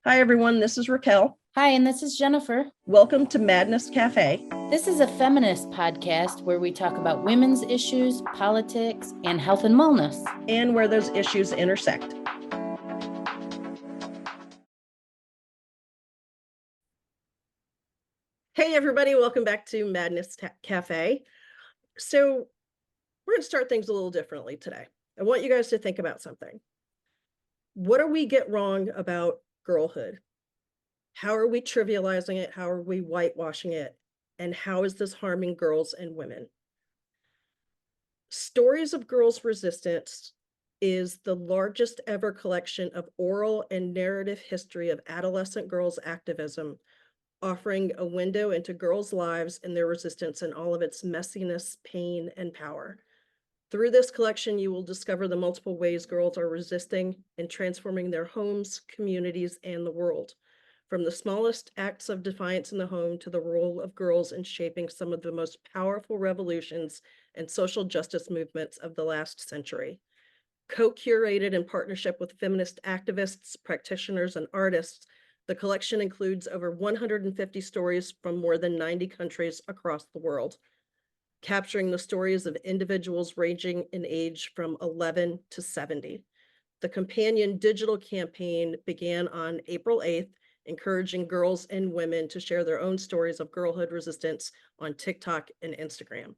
Hi, everyone. This is Raquel. Hi, and this is Jennifer. Welcome to Madness Cafe. This is a feminist podcast where we talk about women's issues, politics, and health and wellness. And where those issues intersect. Hey, everybody. Welcome back to Madness Cafe. So we're going to start things a little differently today. I want you guys to think about something. What do we get wrong about girlhood? How are we trivializing it? How are we whitewashing it? And how is this harming girls and women? Stories of Girls' Resistance is the largest ever collection of oral and narrative history of adolescent girls' activism, offering a window into girls' lives and their resistance in all of its messiness, pain, and power. Through this collection, you will discover the multiple ways girls are resisting and transforming their homes, communities, and the world. From the smallest acts of defiance in the home to the role of girls in shaping some of the most powerful revolutions and social justice movements of the last century. Co-curated in partnership with feminist activists, practitioners, and artists, the collection includes over 150 stories from more than 90 countries across the world, capturing the stories of individuals ranging in age from 11 to 70. The companion digital campaign began on April 8th, encouraging girls and women to share their own stories of girlhood resistance on TikTok and Instagram.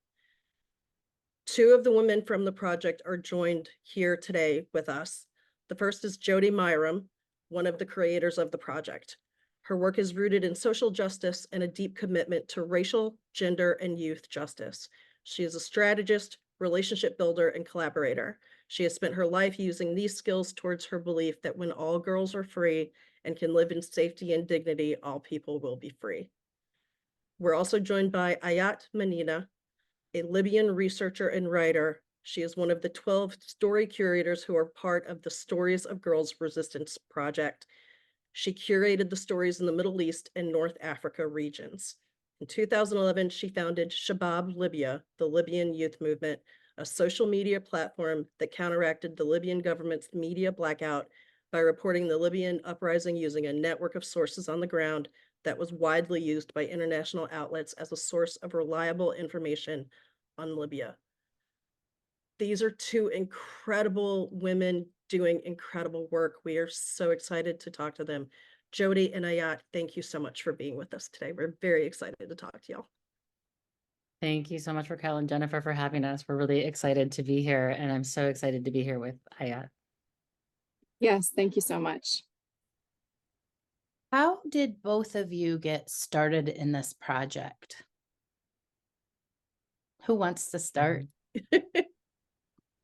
Two of the women from the project are joined here today with us. The first is Jody Myrum, one of the creators of the project. Her work is rooted in social justice and a deep commitment to racial, gender, and youth justice. She is a strategist, relationship builder, and collaborator. She has spent her life using these skills towards her belief that when all girls are free and can live in safety and dignity, all people will be free. We're also joined by Ayat, Mneina, a Libyan researcher and writer. She is one of the 12 story curators who are part of the Stories of Girls Resistance Project. She curated the stories in the Middle East and North Africa regions. In 2011, she founded Shabab Libya, the Libyan youth movement, a social media platform that counteracted the Libyan government's media blackout by reporting the Libyan uprising using a network of sources on the ground that was widely used by international outlets as a source of reliable information on Libya. These are two incredible women doing incredible work. We are so excited to talk to them. Jody and Ayat, thank you so much for being with us today. We're very excited to talk to y'all. Thank you so much, Raquel and Jennifer, for having us. We're really excited to be here, and I'm so excited to be here with Ayat. Yes, thank you so much. How did both of you get started in this project? Who wants to start?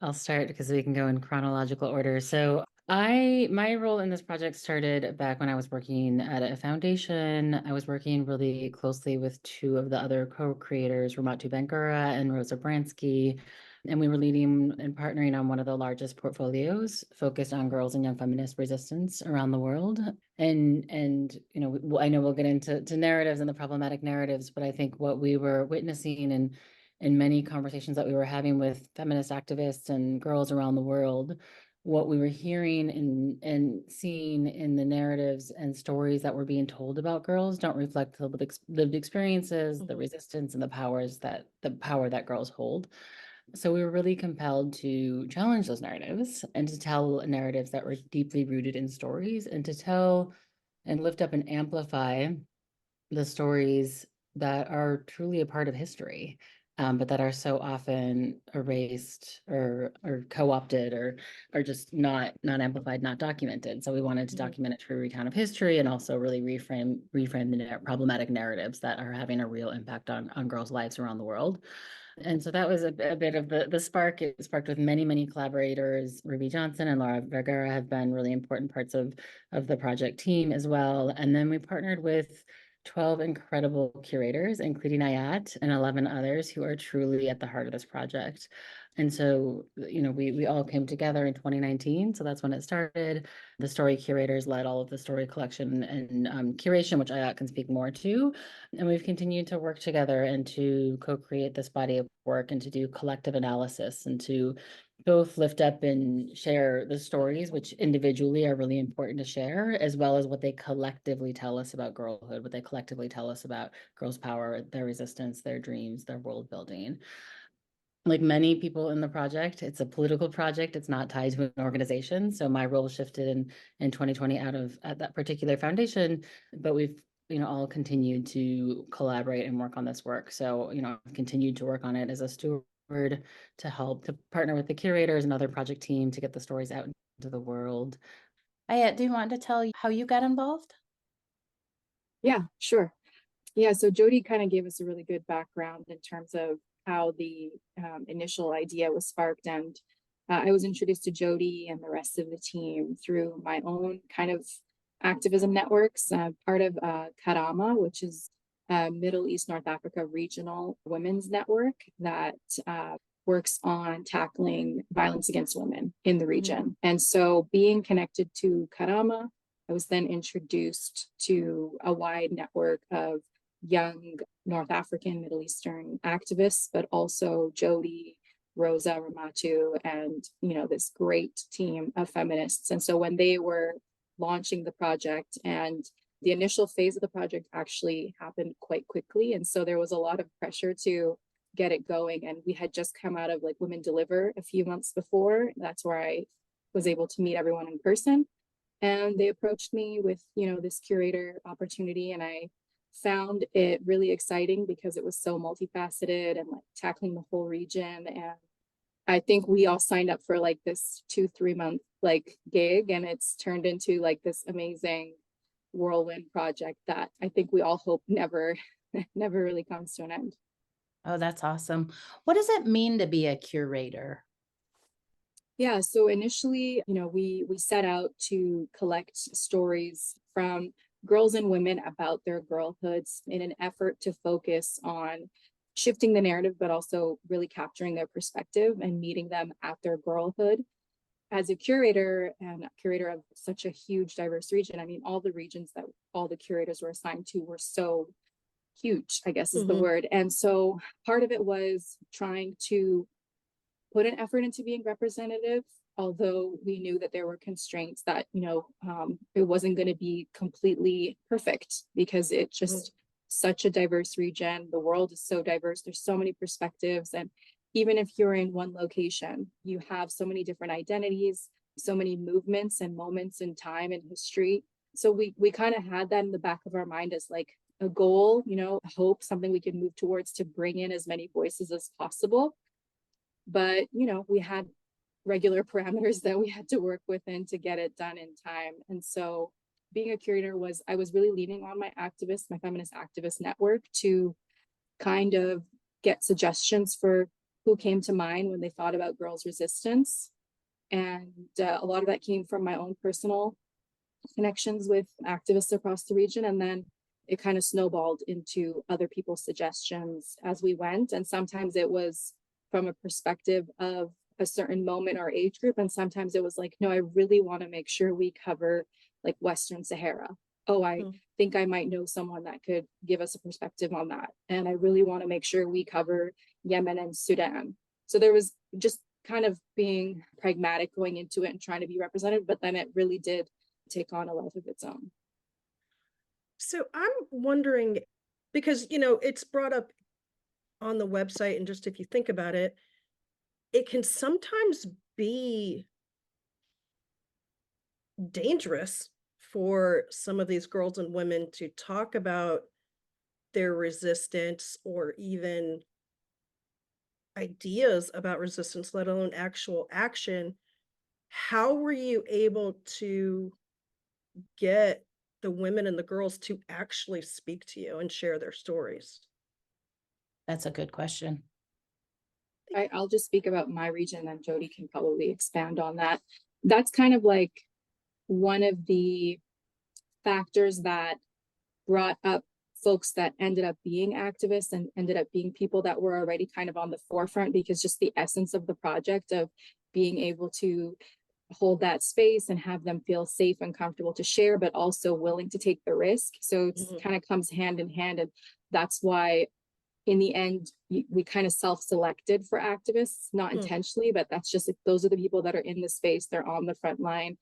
I'll start because we can go in chronological order. So my role in this project started back when I was working at a foundation. I was working really closely with two of the other co-creators, Ramatu Bangura and Rosa Bransky. And we were leading and partnering on one of the largest portfolios focused on girls and young feminist resistance around the world. And you know, I know we'll get into narratives and the problematic narratives, but I think what we were witnessing and in many conversations that we were having with feminist activists and girls around the world, what we were hearing and seeing in the narratives and stories that were being told about girls don't reflect the lived experiences, the resistance, and the power that girls hold. So we were really compelled to challenge those narratives and to tell narratives that were deeply rooted in stories, and to tell and lift up and amplify the stories that are truly a part of history, but that are so often erased or co-opted or just not amplified, not documented. So we wanted to document it through recount of history, and also really reframe the problematic narratives that are having a real impact on girls' lives around the world. And so that was a bit of the spark. It sparked with many collaborators. Ruby Johnson and Laura Vergara have been really important parts of the project team as well. And then we partnered with 12 incredible curators, including Ayat and 11 others who are truly at the heart of this project. And so, we all came together in 2019. So that's when it started. The story curators led all of the story collection and curation, which Ayat can speak more to. And we've continued to work together and to co-create this body of work and to do collective analysis and to both lift up and share the stories, which individually are really important to share, as well as what they collectively tell us about girlhood, what they collectively tell us about girls' power, their resistance, their dreams, their world building. Like many people in the project, it's a political project. It's not tied to an organization. So my role shifted in 2020 at that particular foundation, but we've all continued to collaborate and work on this work. So I've continued to work on it as a steward to help to partner with the curators and other project team to get the stories out into the world. Ayat, do you want to tell how you got involved? Yeah, sure. Yeah, so Jody kind of gave us a really good background in terms of how the initial idea was sparked. And I was introduced to Jody and the rest of the team through my own kind of activism networks, part of Karama, which is Middle East North Africa regional women's network that works on tackling violence against women in the region. And so being connected to Karama, I was then introduced to a wide network of young North African, Middle Eastern activists, but also Jody, Rosa, Ramatu, and this great team of feminists. And so when they were launching the project, and the initial phase of the project actually happened quite quickly, and so there was a lot of pressure to get it going. And we had just come out of like Women Deliver a few months before. That's where I was able to meet everyone in person. And they approached me with, this curator opportunity. And I found it really exciting because it was so multifaceted and like tackling the whole region. And I think we all signed up for like this 2-3 month like gig, and it's turned into like this amazing whirlwind project that I think we all hope never really comes to an end. Oh, that's awesome. What does it mean to be a curator? Yeah, so initially, we set out to collect stories from girls and women about their girlhoods in an effort to focus on shifting the narrative, but also really capturing their perspective and meeting them at their girlhood. As a curator and a curator of such a huge, diverse region, I mean, all the regions that all the curators were assigned to were so huge, I guess is the word. And so part of it was trying to put an effort into being representative, although we knew that there were constraints that, it wasn't going to be completely perfect because it's just such a diverse region. The world is so diverse. There's so many perspectives. And even if you're in one location, you have so many different identities, so many movements and moments in time and history. So we kind of had that in the back of our mind as like a goal, a hope, something we could move towards to bring in as many voices as possible. But, we had regular parameters that we had to work within to get it done in time. And so being a curator I was really leaning on my feminist activist network to kind of get suggestions for who came to mind when they thought about girls' resistance. And a lot of that came from my own personal connections with activists across the region. And then it kind of snowballed into other people's suggestions as we went. And sometimes it was from a perspective of a certain moment or age group. And sometimes it was like, no, I really want to make sure we cover like Western Sahara. Oh, I think I might know someone that could give us a perspective on that. And I really want to make sure we cover Yemen and Sudan. So there was just kind of being pragmatic going into it and trying to be representative, but then it really did take on a life of its own. So I'm wondering, because, it's brought up on the website, and just if you think about it, it can sometimes be dangerous for some of these girls and women to talk about their resistance or even ideas about resistance, let alone actual action. How were you able to get the women and the girls to actually speak to you and share their stories? That's a good question. I'll just speak about my region, and Jody can probably expand on that. That's kind of like one of the factors that brought up folks that ended up being activists and ended up being people that were already kind of on the forefront, because just the essence of the project of being able to hold that space and have them feel safe and comfortable to share, but also willing to take the risk. So it's kind of comes hand in hand. And that's why in the end, we kind of self-selected for activists, not intentionally, but that's just, those are the people that are in the space. They're on the front line.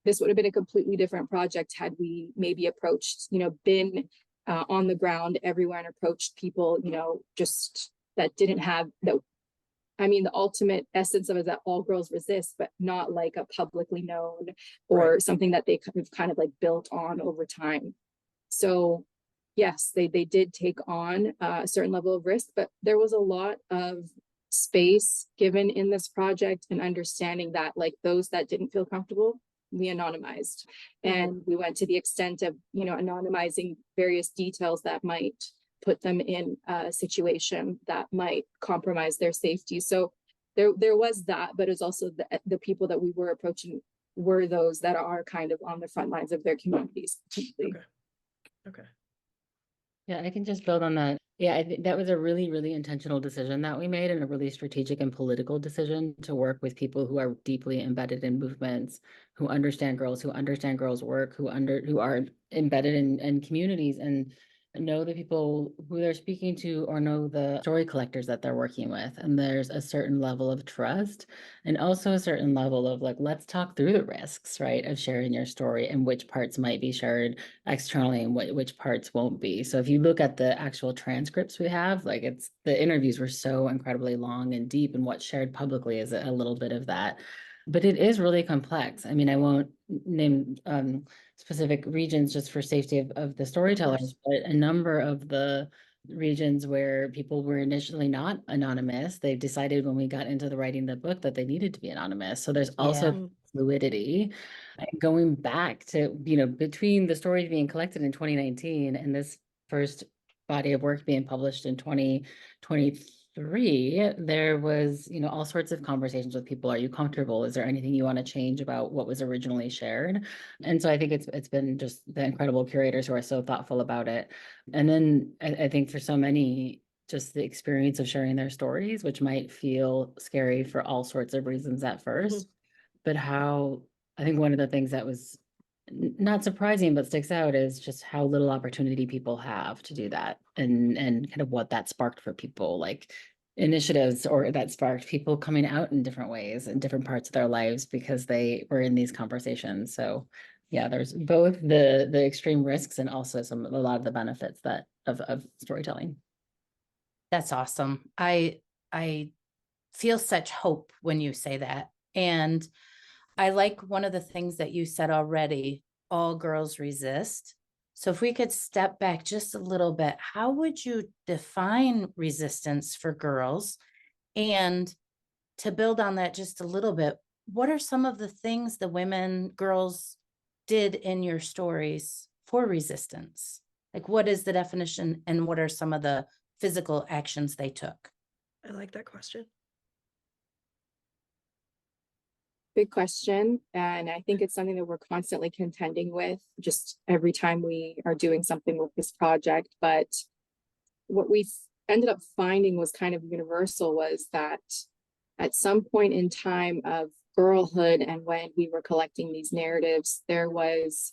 This would have been a completely different project had we maybe approached, been on the ground everywhere and approached people, just that didn't have that. I mean, the ultimate essence of it is that all girls resist, but not like a publicly known or something that they kind of like built on over time. So yes, they did take on a certain level of risk, but there was a lot of space given in this project and understanding that like those that didn't feel comfortable, we anonymized. And we went to the extent of, anonymizing various details that might put them in a situation that might compromise their safety. So there was that, but it's also the people that we were approaching were those that are kind of on the front lines of their communities. Okay. Yeah, I can just build on that. Yeah, I think that was a really, really intentional decision that we made, and a really strategic and political decision to work with people who are deeply embedded in movements, who understand girls work, who are embedded in communities and know the people who they're speaking to, or know the story collectors that they're working with. And there's a certain level of trust, and also a certain level of like, let's talk through the risks, right, of sharing your story and which parts might be shared externally and which parts won't be. So if you look at the actual transcripts we have, like the interviews were so incredibly long and deep, and what's shared publicly is a little bit of that. But it is really complex. I mean, I won't name specific regions just for safety of the storytellers, but a number of the regions where people were initially not anonymous, they decided when we got into the writing of the book that they needed to be anonymous. So there's also fluidity. Going back to, between the stories being collected in 2019 and this first body of work being published in 2023, there was, all sorts of conversations with people. Are you comfortable? Is there anything you want to change about what was originally shared? And so I think it's been just the incredible curators who are so thoughtful about it. And then I think for so many, just the experience of sharing their stories, which might feel scary for all sorts of reasons at first, but how I think one of the things that was not surprising but sticks out is just how little opportunity people have to do that, and kind of what that sparked for people, like initiatives, or that sparked people coming out in different ways in different parts of their lives because they were in these conversations. So yeah, there's both the extreme risks and also a lot of the benefits that of storytelling. That's awesome. I feel such hope when you say that. And I like one of the things that you said already, all girls resist. So if we could step back just a little bit, how would you define resistance for girls? And to build on that just a little bit, what are some of the things the girls did in your stories for resistance? Like, what is the definition and what are some of the physical actions they took? I like that question. Big question. And I think it's something that we're constantly contending with just every time we are doing something with this project. But what we ended up finding was kind of universal, was that at some point in time of girlhood and when we were collecting these narratives, there was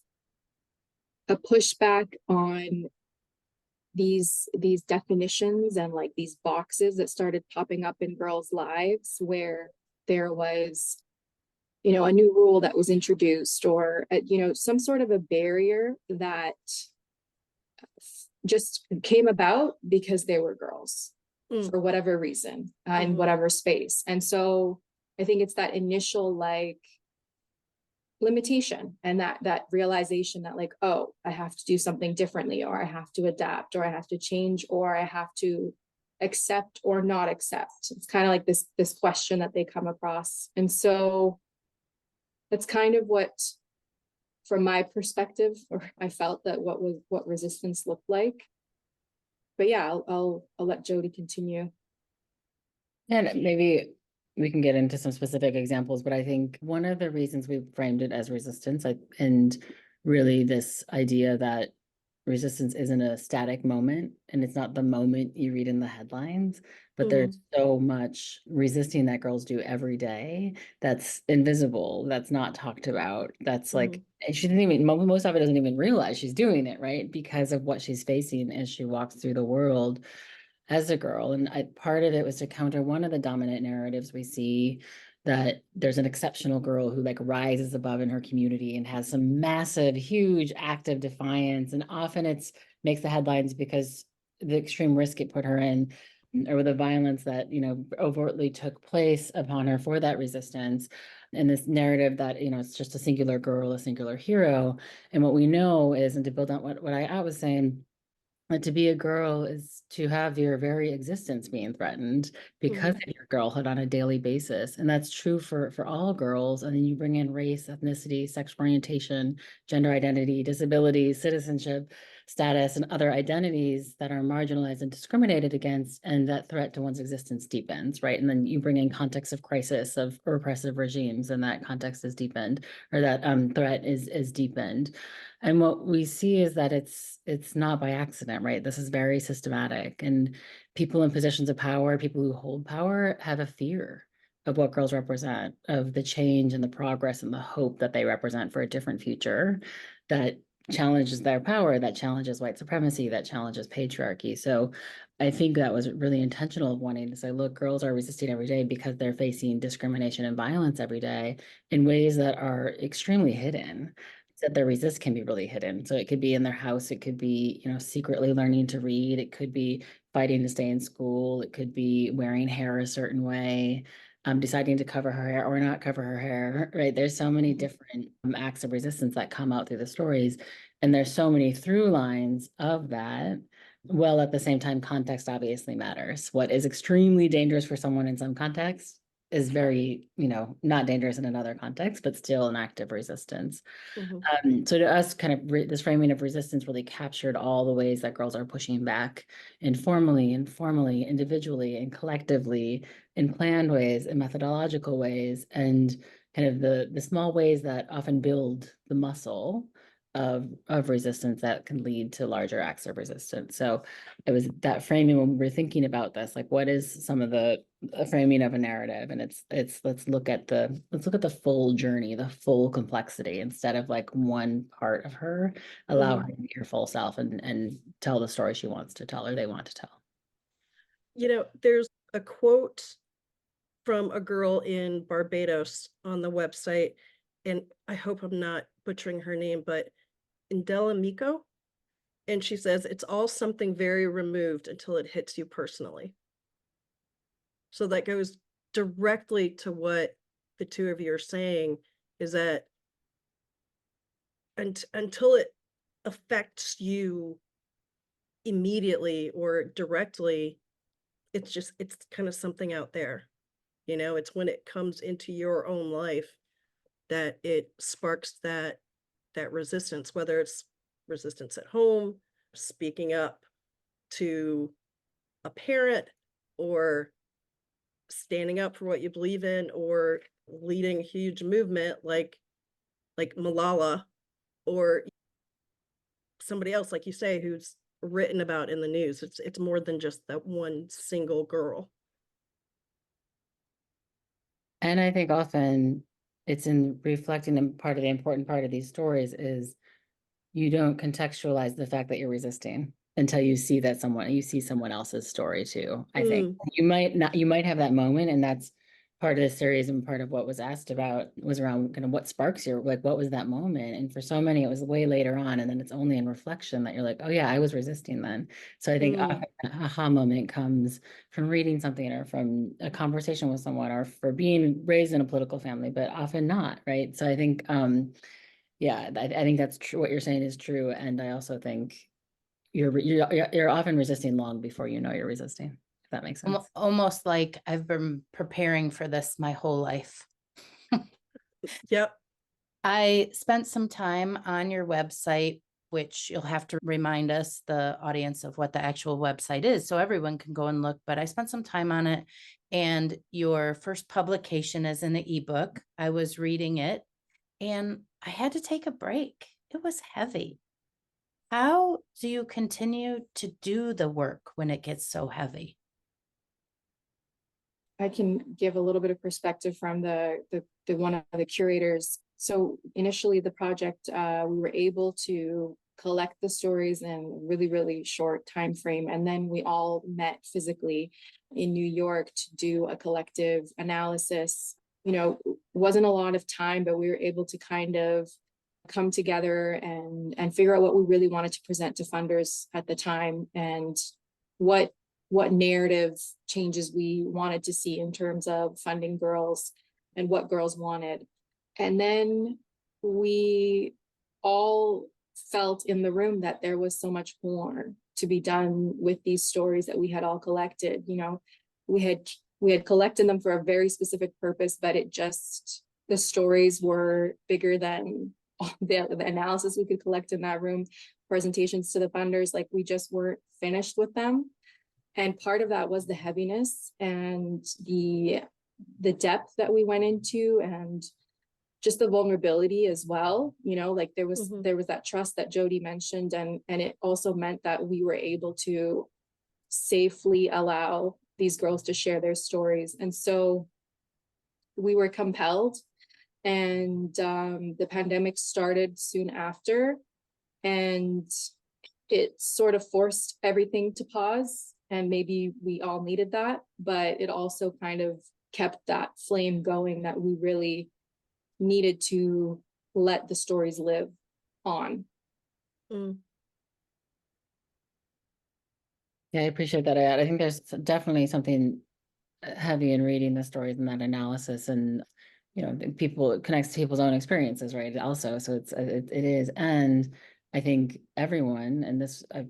a pushback on these definitions and like these boxes that started popping up in girls' lives, where there was a new rule that was introduced, or, some sort of a barrier that just came about because they were girls for whatever reason, in whatever space. And so I think it's that initial like limitation and that realization that like, oh, I have to do something differently, or I have to adapt, or I have to change, or I have to accept or not accept. It's kind of like this question that they come across. And so that's kind of what, from my perspective, or I felt that what resistance looked like. But yeah, I'll let Jody continue. And maybe we can get into some specific examples, but I think one of the reasons we framed it as resistance, and really this idea that resistance isn't a static moment, and it's not the moment you read in the headlines, but there's so much resisting that girls do every day that's invisible, that's not talked about, that's like, and she didn't even, most of it doesn't even realize she's doing it, right? Because of what she's facing as she walks through the world as a girl. And part of it was to counter one of the dominant narratives we see, that there's an exceptional girl who like rises above in her community and has some massive, huge act of defiance. And often it's makes the headlines because the extreme risk it put her in, or the violence that, you know, overtly took place upon her for that resistance. And this narrative that, you know, it's just a singular girl, a singular hero. And what we know is, and to build on what I was saying, that to be a girl is to have your very existence being threatened because of your girlhood on a daily basis. And that's true for all girls. And then you bring in race, ethnicity, sexual orientation, gender identity, disability, citizenship, status, and other identities that are marginalized and discriminated against, and that threat to one's existence deepens, right? And then you bring in context of crisis of repressive regimes, and that context is deepened, or that threat is deepened. And what we see is that it's not by accident, right? This is very systematic, and people in positions of power, people who hold power, have a fear of what girls represent, of the change and the progress and the hope that they represent for a different future that challenges their power, that challenges white supremacy, that challenges patriarchy. So I think that was really intentional of wanting to say, look, girls are resisting every day because they're facing discrimination and violence every day in ways that are extremely hidden, that their resist can be really hidden. So it could be in their house, it could be, you know, secretly learning to read, it could be fighting to stay in school, it could be wearing hair a certain way, deciding to cover her hair or not cover her hair, right? There's so many different acts of resistance that come out through the stories. And there's so many through lines of that. Well, at the same time, context obviously matters. What is extremely dangerous for someone in some context is very, you know, not dangerous in another context, but still an act of resistance. So to us, kind of this framing of resistance really captured all the ways that girls are pushing back informally, individually, and collectively, in planned ways, in methodological ways, and kind of the small ways that often build the muscle of resistance that can lead to larger acts of resistance. So it was that framing when we were thinking about this, like what is some of the framing of a narrative, and it's let's look at the full journey, the full complexity, instead of like one part of her. Allow her to be her full self and tell the story she wants to tell or they want to tell. You know, there's a quote from a girl in Barbados on the website, and I hope I'm not butchering her name, but Indela Miko. And she says, it's all something very removed until it hits you personally. So that goes directly to what the two of you are saying, is that until it affects you immediately or directly, it's kind of something out there. You know, it's when it comes into your own life that it sparks that resistance, whether it's resistance at home, speaking up to a parent, or standing up for what you believe in, or leading a huge movement like Malala, or somebody else, like you say, who's written about in the news. It's more than just that one single girl. And I think often it's in reflecting, and part of the important part of these stories is you don't contextualize the fact that you're resisting until you see someone else's story too. I think you might have that moment, and that's part of the series, and part of what was asked about was around kind of what sparks your, like, what was that moment? And for so many, it was way later on, and then it's only in reflection that you're like, oh yeah, I was resisting then. So I think often an aha moment comes from reading something, or from a conversation with someone, or for being raised in a political family, but often not, right? So I think yeah, I think that's true. What you're saying is true. And I also think you're often resisting long before you know you're resisting, if that makes sense. Almost like I've been preparing for this my whole life. Yep. I spent some time on your website, which you'll have to remind us, the audience, of what the actual website is so everyone can go and look. But I spent some time on it, and your first publication is in an ebook. I was reading it and I had to take a break. It was heavy. How do you continue to do the work when it gets so heavy? I can give a little bit of perspective from the one of the curators. So initially the project, we were able to collect the stories in a really short time frame. And then we all met physically in New York to do a collective analysis. You know, wasn't a lot of time, but we were able to kind of come together and figure out what we really wanted to present to funders at the time, and what narrative changes we wanted to see in terms of funding girls and what girls wanted. And then we all felt in the room that there was so much more to be done with these stories that we had all collected. You know, we had collected them for a very specific purpose, but the stories were bigger than the analysis we could collect in that room, presentations to the funders. Like, we just weren't finished with them. And part of that was the heaviness and the depth that we went into, and just the vulnerability as well. You know, like there was that trust that Jody mentioned, and it also meant that we were able to safely allow these girls to share their stories. And so we were compelled, and the pandemic started soon after, and it sort of forced everything to pause. And maybe we all needed that, but it also kind of kept that flame going that we really needed to let the stories live on. Mm. Yeah, I appreciate that, Ayat. I think there's definitely something heavy in reading the stories and that analysis, and you know, it connects to people's own experiences, right? Also, so it is, and I think everyone, and this I've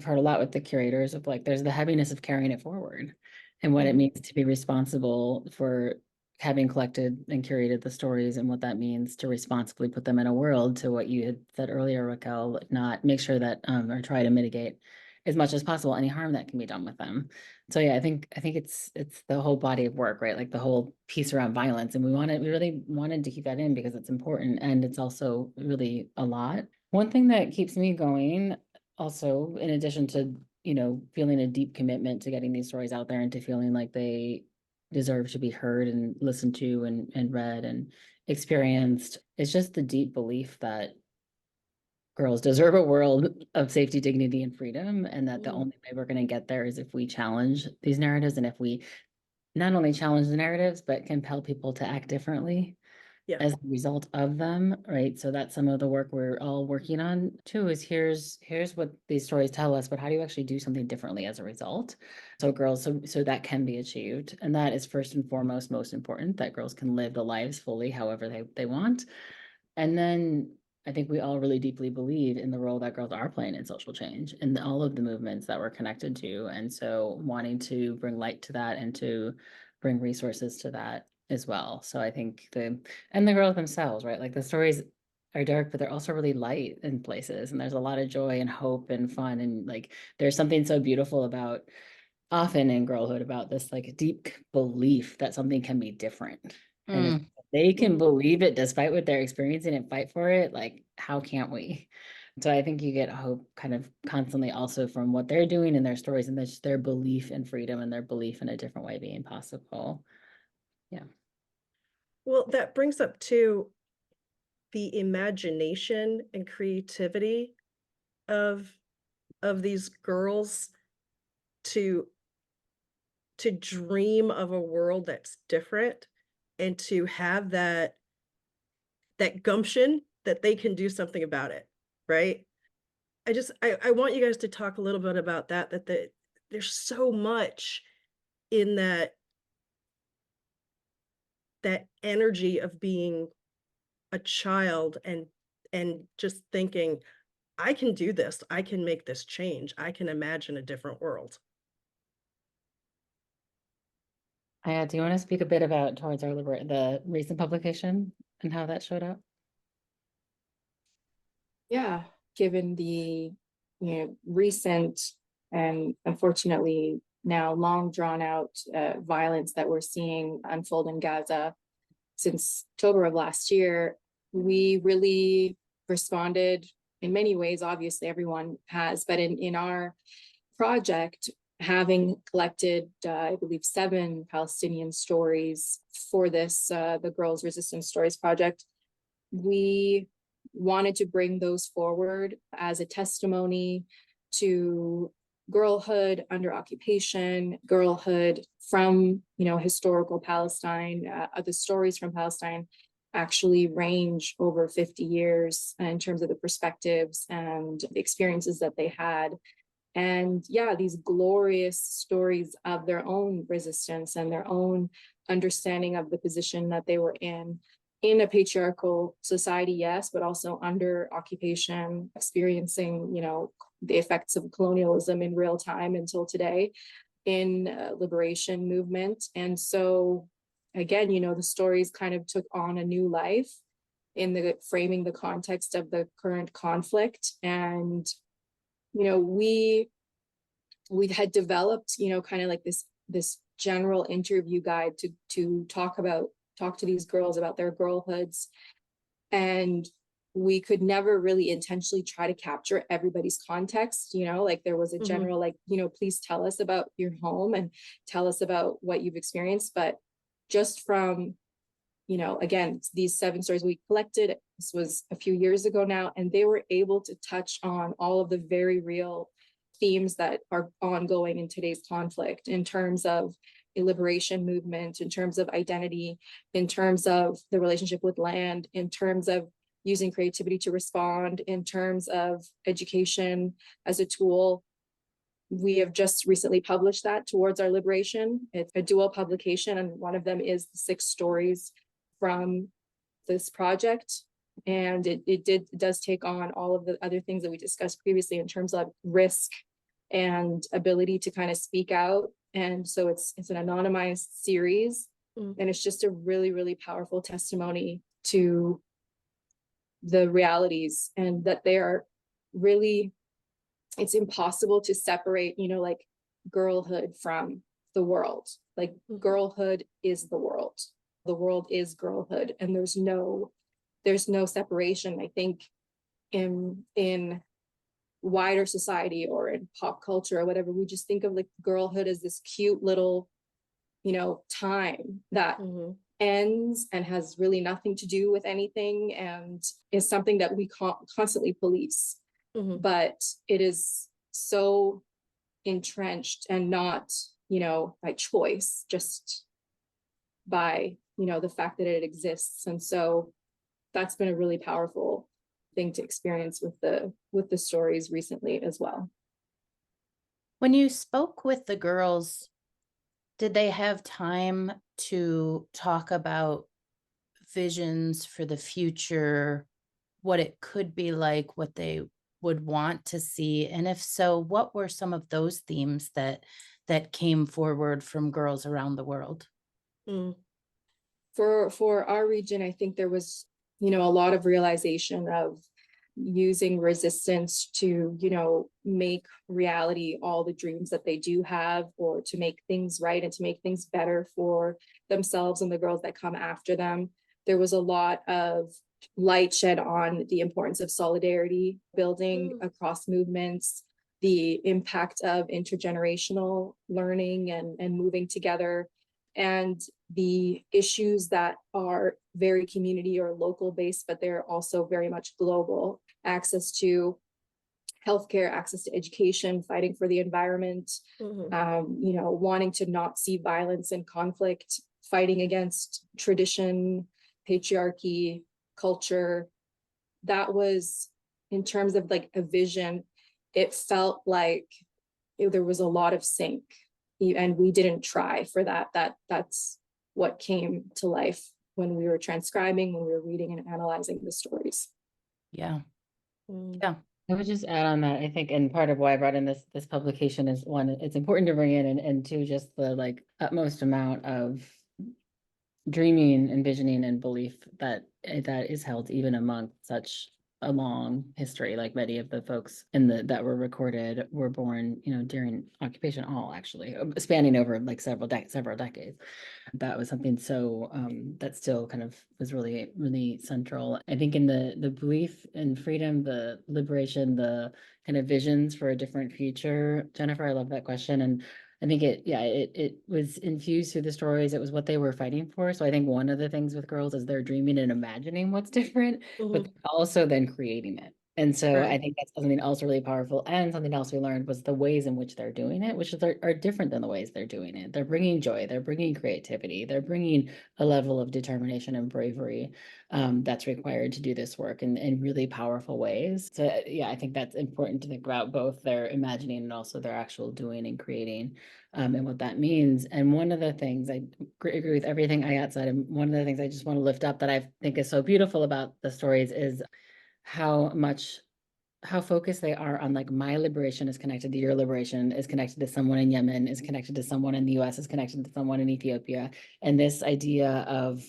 heard a lot with the curators of, like, there's the heaviness of carrying it forward, and what it means to be responsible for having collected and curated the stories, and what that means to responsibly put them in a world, to what you had said earlier, Raquel, like, not make sure that or try to mitigate as much as possible any harm that can be done with them. So yeah, I think it's the whole body of work, right? Like the whole piece around violence, and we really wanted to keep that in because it's important, and it's also really a lot. One thing that keeps me going, also, in addition to, you know, feeling a deep commitment to getting these stories out there and to feeling like they deserve to be heard and listened to and read and experienced, is just the deep belief that girls deserve a world of safety, dignity, and freedom, and that the only way we're going to get there is if we challenge these narratives, and if we not only challenge the narratives, but compel people to act differently as a result of them, right? So that's some of the work we're all working on too, is here's what these stories tell us, but how do you actually do something differently as a result? So girls, so that can be achieved. And that is first and foremost most important, that girls can live the lives fully however they want. And then I think we all really deeply believe in the role that girls are playing in social change and all of the movements that we're connected to. And so wanting to bring light to that and to bring resources to that as well. So I think the girls themselves, right? Like the stories are dark, but they're also really light in places. And there's a lot of joy and hope and fun. And like there's something so beautiful about, often in girlhood, about this like deep belief that something can be different. And if they can believe it despite what they're experiencing and fight for it, like, how can't we? So I think you get hope kind of constantly also from what they're doing in their stories, and that's their belief in freedom and their belief in a different way being possible. Yeah. Well, that brings up too the imagination and creativity of these girls to dream of a world that's different, and to have that gumption that they can do something about it, right? I want you guys to talk a little bit about that, there's so much in that energy of being a child, and just thinking, I can do this, I can make this change, I can imagine a different world. Do you want to speak a bit about towards the recent publication and how that showed up? Yeah, given the recent and unfortunately now long drawn out violence that we're seeing unfold in Gaza since October of last year, we really responded in many ways, obviously everyone has, but in our project, having collected, I believe, 7 Palestinian stories for this, the Girls Resistance Stories project, we wanted to bring those forward as a testimony to girlhood under occupation, girlhood from, historical Palestine. The stories from Palestine actually range over 50 years in terms of the perspectives and the experiences that they had. And yeah, these glorious stories of their own resistance and their own understanding of the position that they were in a patriarchal society, yes, but also under occupation, experiencing, the effects of colonialism in real time until today in liberation movement. And so again, the stories kind of took on a new life in the framing the context of the current conflict. And we had developed, kind of like this general interview guide to talk to these girls about their girlhoods. And we could never really intentionally try to capture everybody's context, like there was a general, please tell us about your home and tell us about what you've experienced. But just from, again, these 7 stories we collected, this was a few years ago now, and they were able to touch on all of the very real themes that are ongoing in today's conflict in terms of a liberation movement, in terms of identity, in terms of the relationship with land, in terms of using creativity to respond, in terms of education as a tool. We have just recently published that towards our liberation. It's a dual publication, and one of them is the 6 stories from this project. And it does take on all of the other things that we discussed previously in terms of risk and ability to kind of speak out. And so it's an anonymized series, and it's just a really, really powerful testimony to the realities, and that they are really, it's impossible to separate, like girlhood from the world. Like girlhood is the world is girlhood, and there's no separation. I think in wider society or in pop culture or whatever, we just think of like girlhood as this cute little, time that ends and has really nothing to do with anything, and is something that we constantly police. But it is so entrenched, and not, by choice, just by, the fact that it exists. And so that's been a really powerful thing to experience with the stories recently as well. When you spoke with the girls, did they have time to talk about visions for the future, what it could be like, what they would want to see? And if so, what were some of those themes that came forward from girls around the world? For our region, I think there was, a lot of realization of using resistance to, make reality all the dreams that they do have, or to make things right and to make things better for themselves and the girls that come after them. There was a lot of light shed on the importance of solidarity building across movements, the impact of intergenerational learning and moving together, and the issues that are very community or local based, but they're also very much global. Access to healthcare, access to education, fighting for the environment, wanting to not see violence and conflict, fighting against tradition, patriarchy, culture. That was, in terms of like a vision, it felt like there was a lot of sync, and we didn't try for that. That's what came to life when we were transcribing, when we were reading and analyzing the stories. Yeah. I would just add on that, I think, and part of why I brought in this publication is, one, it's important to bring in, and two, just the like utmost amount of dreaming, envisioning, and belief that is held even among such a long history. Like many of the folks that were recorded were born, during occupation, all actually spanning over like several decades. That was something so that still kind of was really, really central. I think in the belief in freedom, the liberation, the kind of visions for a different future. Jennifer, I love that question. And I think it was infused through the stories. It was what they were fighting for. So I think one of the things with girls is they're dreaming and imagining what's different, but Mhm. also then creating it. And so I Right. think that's something also really powerful. And something else we learned was the ways in which they're doing it, which are different than the ways they're doing it. They're bringing joy, they're bringing creativity, they're bringing a level of determination and bravery that's required to do this work in really powerful ways. So yeah, I think that's important to think about both their imagining and also their actual doing and creating and what that means. And one of the things I agree with everything Ayat said, and one of the things I just want to lift up that I think is so beautiful about the stories is how focused they are on like my liberation is connected to your liberation, is connected to someone in Yemen, is connected to someone in the US, is connected to someone in Ethiopia. And this idea of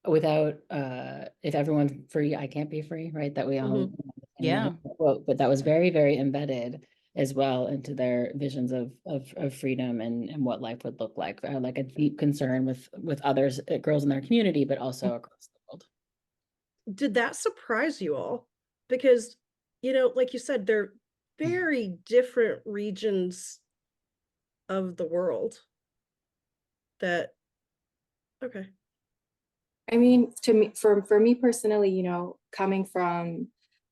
without if everyone's free, I can't be free, right? That we all Mhm. Yeah. quote, but that was very, very embedded as well into their visions of freedom and what life would look like a deep concern with others, girls in their community, but also across the world. Did that surprise you all? Because, like you said, they're very different regions of the world that okay. I mean, to me, for me personally, coming from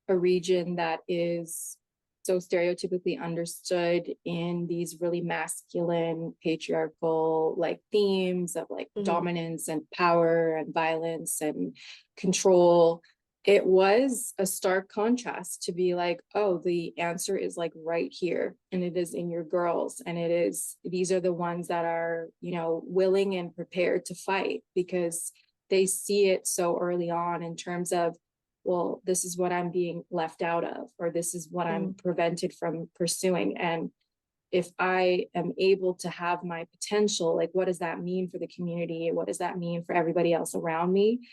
a region that is so stereotypically understood in these really masculine, patriarchal like themes of like Mhm. dominance and power and violence and control, it was a stark contrast to be like, oh, the answer is like right here, and it is in your girls, and these are the ones that are, willing and prepared to fight because they see it so early on in terms of, well, this is what I'm being left out of, or this is what I'm Mhm. prevented from pursuing. And if I am able to have my potential, like, what does that mean for the community? What does that mean for everybody else around me?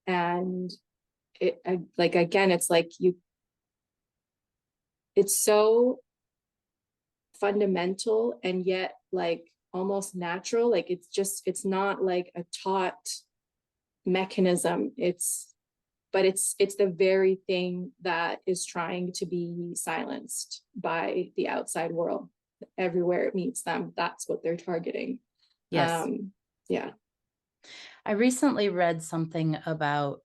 And like, again, it's like it's so fundamental and yet like almost natural. Like, it's not like a taught mechanism. But it's the very thing that is trying to be silenced by the outside world. Everywhere it meets them, that's what they're targeting. Yes. Yeah. I recently read something about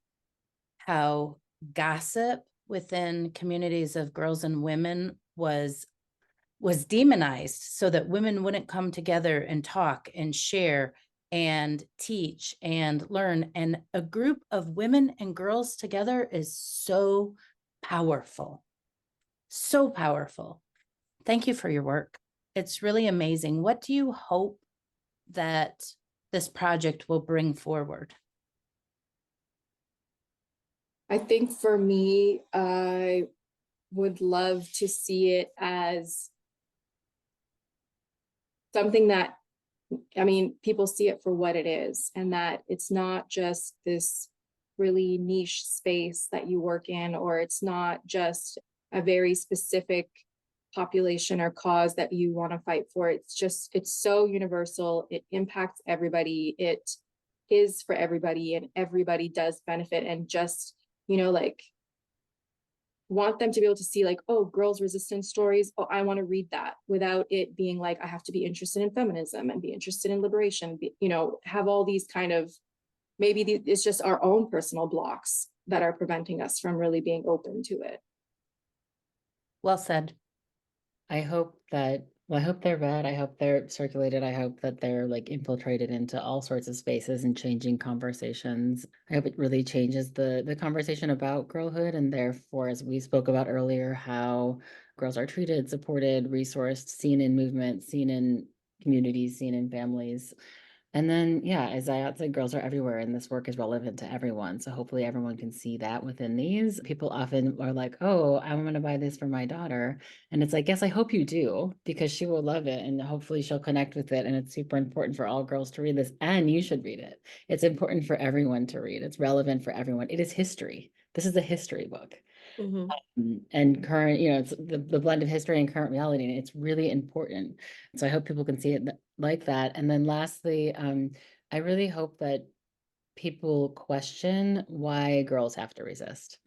how gossip within communities of girls and women was demonized so that women wouldn't come together and talk and share and teach and learn. And a group of women and girls together is so powerful. So powerful. Thank you for your work. It's really amazing. What do you hope that this project will bring forward? I think for me, I would love to see it as something that, I mean, people see it for what it is, and that it's not just this really niche space that you work in, or it's not just a very specific population or cause that you want to fight for. It's so universal. It impacts everybody. It is for everybody, and everybody does benefit. And just, like, want them to be able to see like, oh, girls resistance stories, oh, I want to read that, without it being like I have to be interested in feminism and be interested in liberation, have all these kind of, maybe it's just our own personal blocks that are preventing us from really being open to it. Well said. I hope they're read. I hope they're circulated. I hope that they're like infiltrated into all sorts of spaces and changing conversations. I hope it really changes the conversation about girlhood, and therefore, as we spoke about earlier, how girls are treated, supported, resourced, seen in movement, seen in communities, seen in families. And then, yeah, as Ayat said, girls are everywhere, and this work is relevant to everyone. So hopefully everyone can see that within these. People often are like, oh, I'm going to buy this for my daughter. And it's like, yes, I hope you do, because she will love it, and hopefully she'll connect with it. And it's super important for all girls to read this, and you should read it. It's important for everyone to read. It's relevant for everyone. It is history. This is a history book. Mhm. And current, it's the blend of history and current reality, and it's really important. So I hope people can see it like that. And then lastly, I really hope that people question why girls have to resist.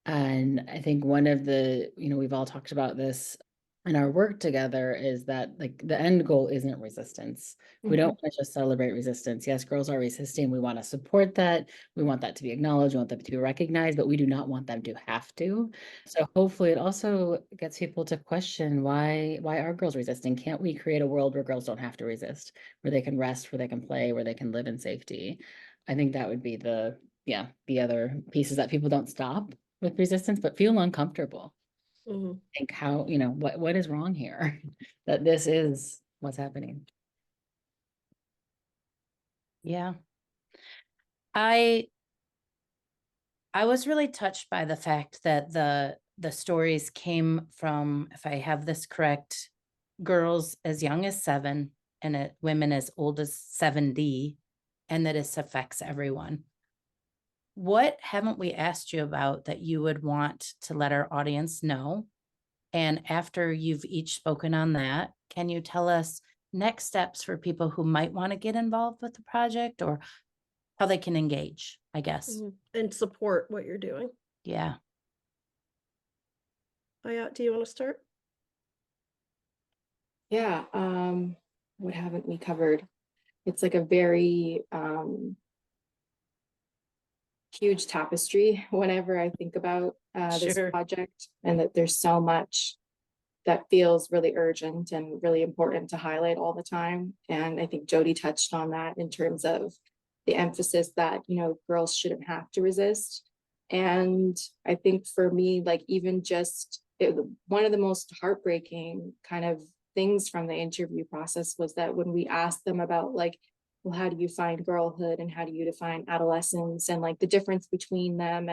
And I think one of the, we've all talked about this in our work together, is that like the end goal isn't resistance. We don't want to just celebrate resistance. Yes, girls are resisting. We want to support that. We want that to be acknowledged. We want them to be recognized, but we do not want them to have to. So hopefully it also gets people to question why are girls resisting? Can't we create a world where girls don't have to resist, where they can rest, where they can play, where they can live in safety? I think that would be the other pieces, that people don't stop with resistance, but feel uncomfortable. Mhm. Think how, what is wrong here? That this is what's happening. Yeah. I was really touched by the fact that the stories came from, if I have this correct, girls as young as 7 and women as old as 70, and that this affects everyone. What haven't we asked you about that you would want to let our audience know? And after you've each spoken on that, can you tell us next steps for people who might want to get involved with the project, or how they can engage, I guess? Mhm. And support what you're doing. Yeah. Ayat, do you want to start? Yeah, what haven't we covered? It's like a very huge tapestry whenever I think about this Sure. project, and that there's so much that feels really urgent and really important to highlight all the time. And I think Jody touched on that in terms of the emphasis that, girls shouldn't have to resist. And I think for me, like even just one of the most heartbreaking kind of things from the interview process was that when we asked them about like, well, how do you find girlhood and how do you define adolescence and like the difference between them,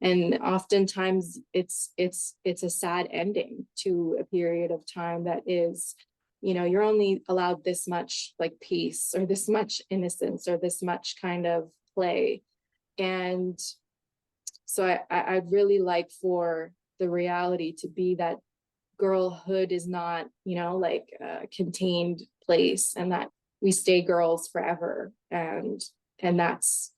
and oftentimes it's a sad ending to a period of time that is, you're only allowed this much like peace or this much innocence or this much kind of play. And so I'd really like for the reality to be that girlhood is not, like a contained place, and that we stay girls forever. And that's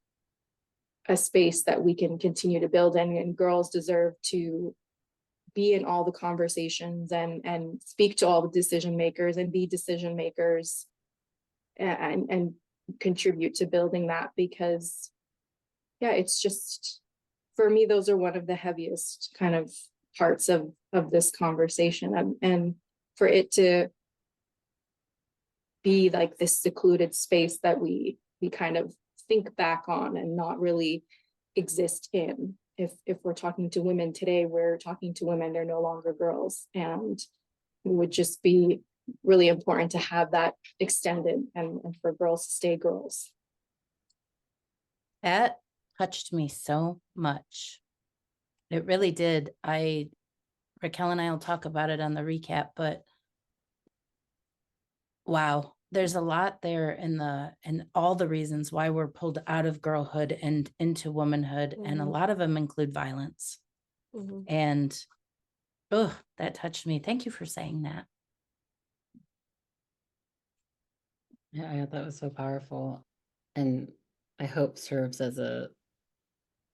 a space that we can continue to build in, and girls deserve to be in all the conversations and speak to all the decision makers and be decision makers, and contribute to building that, because yeah, it's just, for me, those are one of the heaviest kind of parts of this conversation, and for it to be like this secluded space that we kind of think back on and not really exist in. If we're talking to women today, we're talking to women, they're no longer girls, and it would just be really important to have that extended, and for girls to stay girls. That touched me so much. It really did. Raquel and I will talk about it on the recap, but wow, there's a lot there in all the reasons why we're pulled out of girlhood and into womanhood, and a Mhm. lot of them include violence. Mhm. And oh, that touched me. Thank you for saying that. Yeah, I thought that was so powerful. And I hope serves as a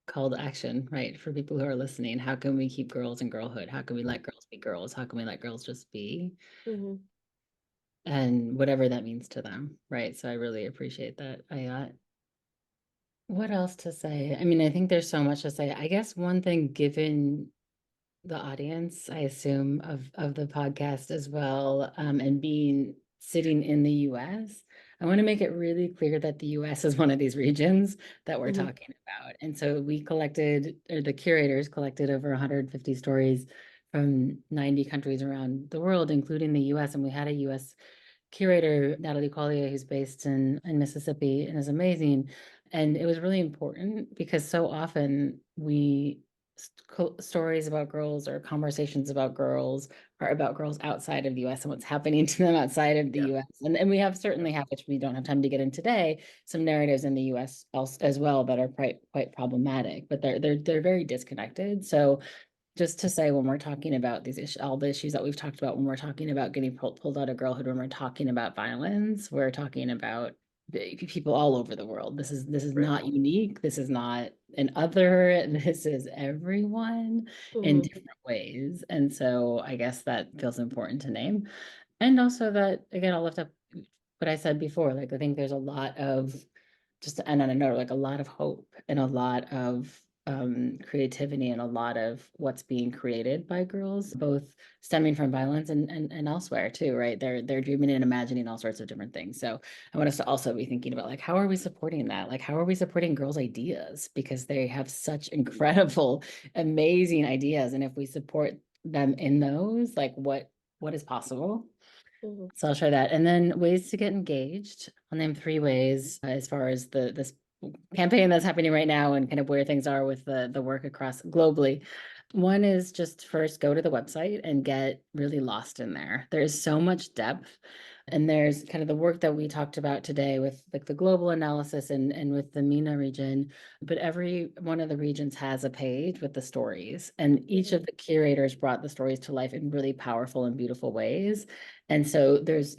call to action, right? For people who are listening. How can we keep girls in girlhood? How can we let girls be girls? How can we let girls just be? Mhm. And whatever that means to them, right? So I really appreciate that, Ayat. What else to say? I mean, I think there's so much to say. I guess one thing, given the audience, I assume, of the podcast as well, and being sitting in the US, I want to make it really clear that the US is one of these regions that we're Mhm. talking about. And so we collected, or the curators collected, over 150 stories from 90 countries around the world, including the US. And we had a US curator, Natalie Collier, who's based in Mississippi and is amazing. And it was really important because so often stories about girls or conversations about girls are about girls outside of the US and what's happening to them outside of the Yeah. US. And we have certainly have, which we don't have time to get in today, some narratives in the US as well that are quite problematic, but they're very disconnected. So just to say, when we're talking about these issues, all the issues that we've talked about, when we're talking about getting pulled out of girlhood, when we're talking about violence, we're talking about people all over the world. This is Right. not unique. This is not an other. This is everyone in Mhm. different ways. And so I guess that feels important to name. And also that, again, I'll lift up what I said before. Like, I think there's a lot of, just to end on a note, like a lot of hope and a lot of creativity and a lot of what's being created by girls, both stemming from violence and elsewhere too, right? They're dreaming and imagining all sorts of different things. So I want us to also be thinking about, like, how are we supporting that? Like, how are we supporting girls' ideas? Because they have such incredible, amazing ideas. And if we support them in those, like, what is possible? Mhm. So I'll share that. And then ways to get engaged. I'll name 3 ways as far as this campaign that's happening right now and kind of where things are with the work across globally. One is just first go to the website and get really lost in there. There's so much depth. And there's kind of the work that we talked about today with like the global analysis and with the MENA region, but every one of the regions has a page with the stories, and each of the curators brought the stories to life in really powerful and beautiful ways. And so there's,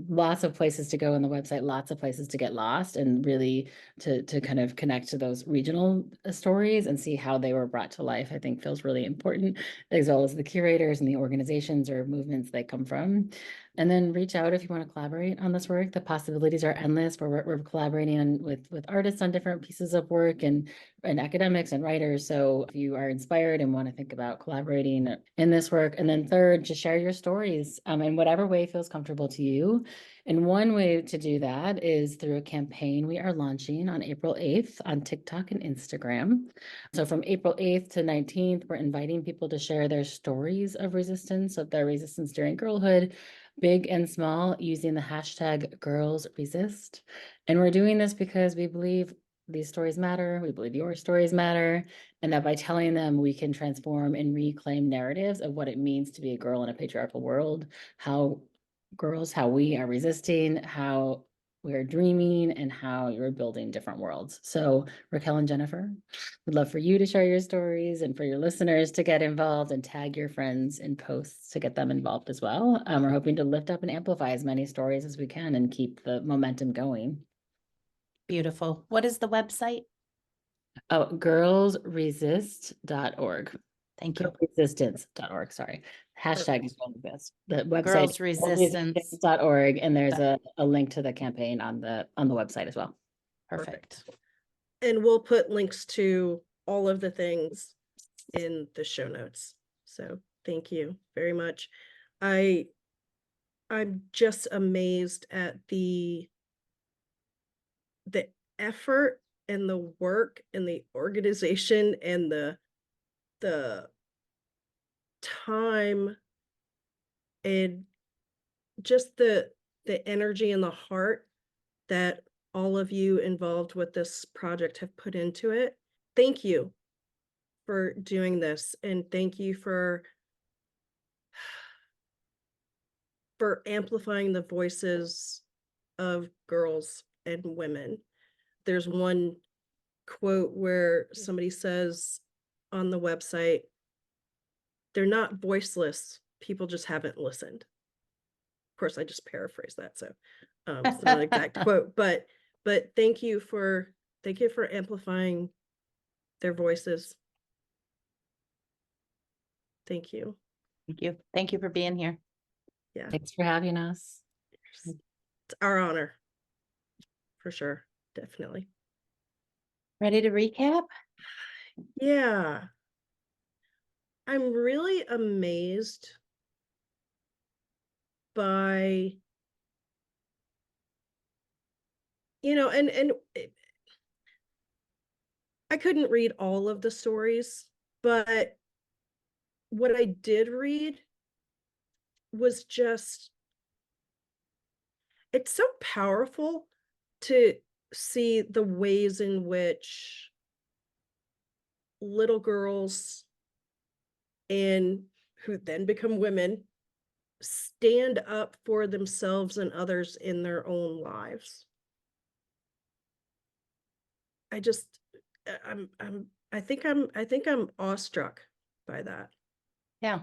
lots of places to go on the website, lots of places to get lost and really to kind of connect to those regional stories and see how they were brought to life, I think feels really important, as well as the curators and the organizations or movements they come from. And then reach out if you want to collaborate on this work. The possibilities are endless. We're collaborating with artists on different pieces of work and academics and writers. So if you are inspired and want to think about collaborating in this work. And then third, just share your stories in whatever way feels comfortable to you. And one way to do that is through a campaign we are launching on April 8th on TikTok and Instagram. So from April 8th to 19th, we're inviting people to share their stories of resistance, of their resistance during girlhood, big and small, using the hashtag girls resist. And we're doing this because we believe these stories matter. We believe your stories matter. And that by telling them, we can transform and reclaim narratives of what it means to be a girl in a patriarchal world, how we are resisting, how we're dreaming, and how you're building different worlds. So Raquel and Jennifer, we'd love for you to share your stories and for your listeners to get involved and tag your friends in posts to get them involved as well. We're hoping to lift up and amplify as many stories as we can and keep the momentum going. Beautiful. What is the website? Oh, girlsresist.org. Thank you. Girlresistance.org, sorry. Hashtag is one of the best. The website Girls Resistance. girlsresistance.org, and there's a link to the campaign on the website as well. Perfect. And we'll put links to all of the things in the show notes. So thank you very much. I'm just amazed at the effort and the work and the organization and the time and just the energy and the heart that all of you involved with this project have put into it. Thank you for doing this, and thank you for amplifying the voices of girls and women. There's one quote where somebody says on the website, they're not voiceless, people just haven't listened. Of course, I just paraphrased that, so it's not an exact quote, but thank you for amplifying their voices. Thank you. Thank you. Thank you for being here. Yeah, Thanks for having us. it's our honor, for sure, definitely. Ready to recap? Yeah, I'm really amazed by, and I couldn't read all of the stories, but what I did read was just, it's so powerful to see the ways in which little girls and who then become women stand up for themselves and others in their own lives. I just, I think I'm awestruck by that. Yeah.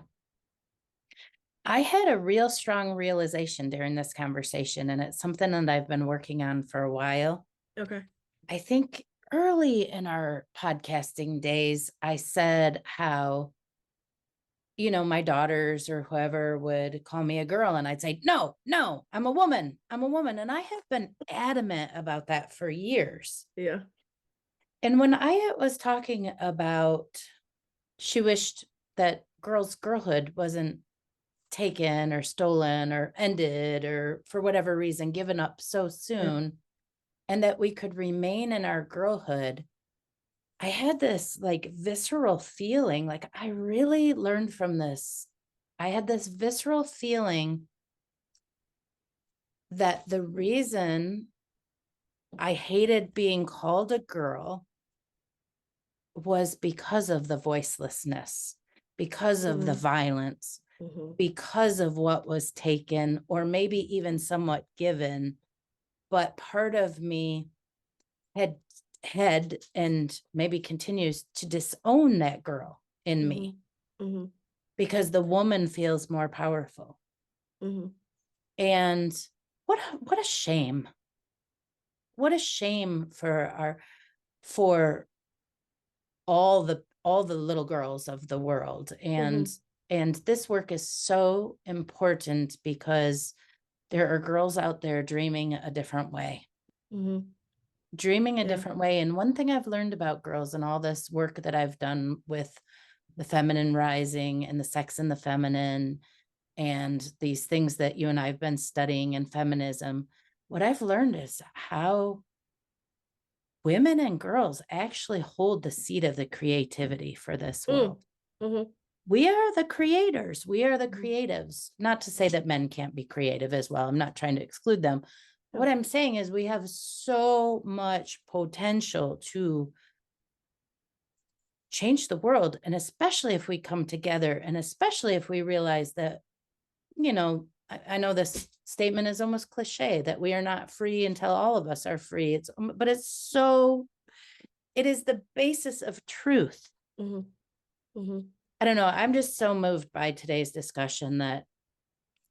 I had a real strong realization during this conversation, and it's something that I've been working on for a while. Okay. I think early in our podcasting days, I said how, my daughters or whoever would call me a girl, and I'd say, no, I'm a woman. I'm a woman. And I have been adamant about that for years. Yeah. And when Ayat was talking about, she wished that girlhood wasn't taken or stolen or ended or for whatever reason given up so soon, and that we could remain in our girlhood, I had this like visceral feeling, like I really learned from this. I had this visceral feeling that the reason I hated being called a girl was because of the voicelessness, because of the violence, Mhm. because of what was taken or maybe even somewhat given. But part of me had and maybe continues to disown that girl in me Mhm. because the woman feels more powerful. Mhm. And what a shame. What a shame for all the little girls of the world. And this work is so important because there are girls out there dreaming a different way. Mhm. Dreaming a Yeah. different way. And one thing I've learned about girls and all this work that I've done with the feminine rising and the sex and the feminine and these things that you and I've been studying in feminism, what I've learned is how women and girls actually hold the seat of the creativity for this world. Mhm. We are the creators. We are the Mhm. creatives. Not to say that men can't be creative as well. I'm not trying to exclude them. What I'm saying is we have so much potential to change the world. And especially if we come together and especially if we realize that, I know this statement is almost cliche that we are not free until all of us are free. But it is the basis of truth. Mhm. Mhm. I don't know. I'm just so moved by today's discussion that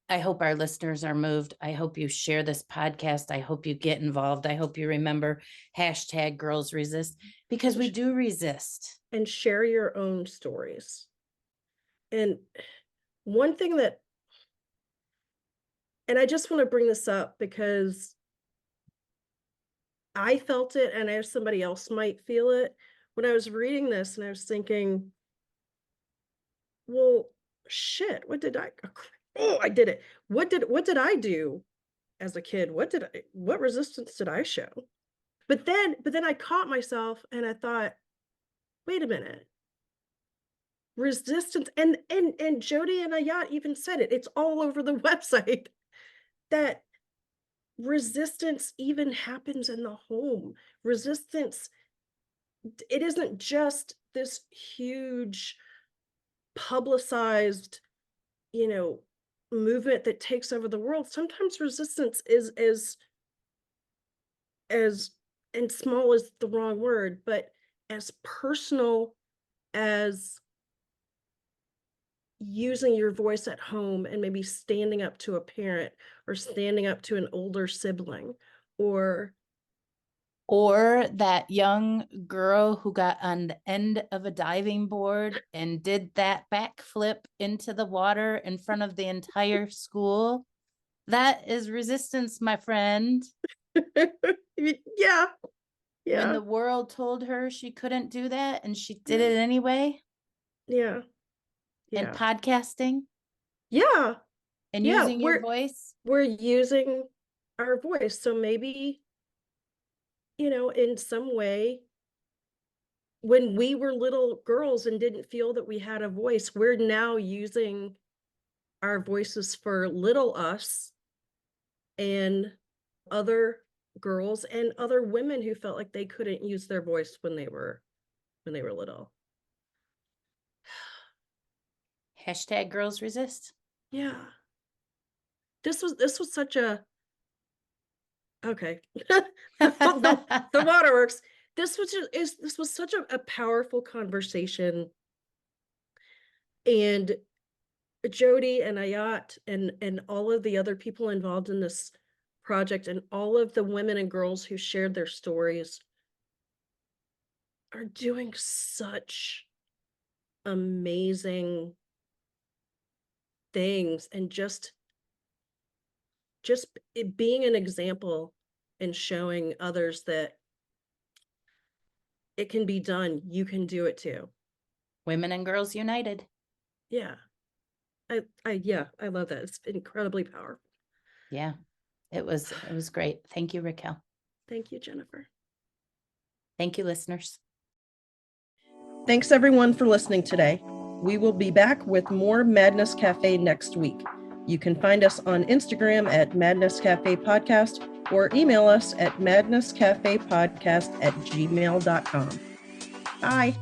I hope our listeners are moved. I hope you share this podcast. I hope you get involved. I hope you remember #GirlsResist because we do resist. And share your own stories. And one thing and I just want to bring this up because I felt it and I know somebody else might feel it when I was reading this and I was thinking, well, shit, oh, I did it. What did I do as a kid? What resistance did I show? But then I caught myself and I thought, wait a minute. Resistance and Jody and Ayat even said it. It's all over the website that resistance even happens in the home. Resistance, it isn't just this huge publicized, you know, movement that takes over the world. Sometimes resistance is as and small is the wrong word, but as personal as using your voice at home and maybe standing up to a parent or standing up to an older sibling or Or that young girl who got on the end of a diving board and did that backflip into the water in front of the entire school. That is resistance, my friend. yeah, When yeah, the world told her she couldn't do that and she did it anyway. yeah, And yeah, podcasting yeah, and yeah. using your voice. We're using our voice. So maybe, in some way, when we were little girls and didn't feel that we had a voice, we're now using our voices for little us and other girls and other women who felt like they couldn't use their voice when they were little. #GirlsResist. Yeah. this was such a, okay. The waterworks. This was such a powerful conversation. And Jody and Ayat and all of the other people involved in this project and all of the women and girls who shared their stories are doing such amazing things, and just it being an example and showing others that it can be done. You can do it too. Women and girls united. Yeah. I love that. It's incredibly powerful. Yeah, it was great. Thank you, Raquel. Thank you, Jennifer. Thank you, listeners. Thanks everyone for listening today. We will be back with more Madness Cafe next week. You can find us on Instagram at Madness Cafe Podcast or email us at madnesscafepodcast@gmail.com. Bye.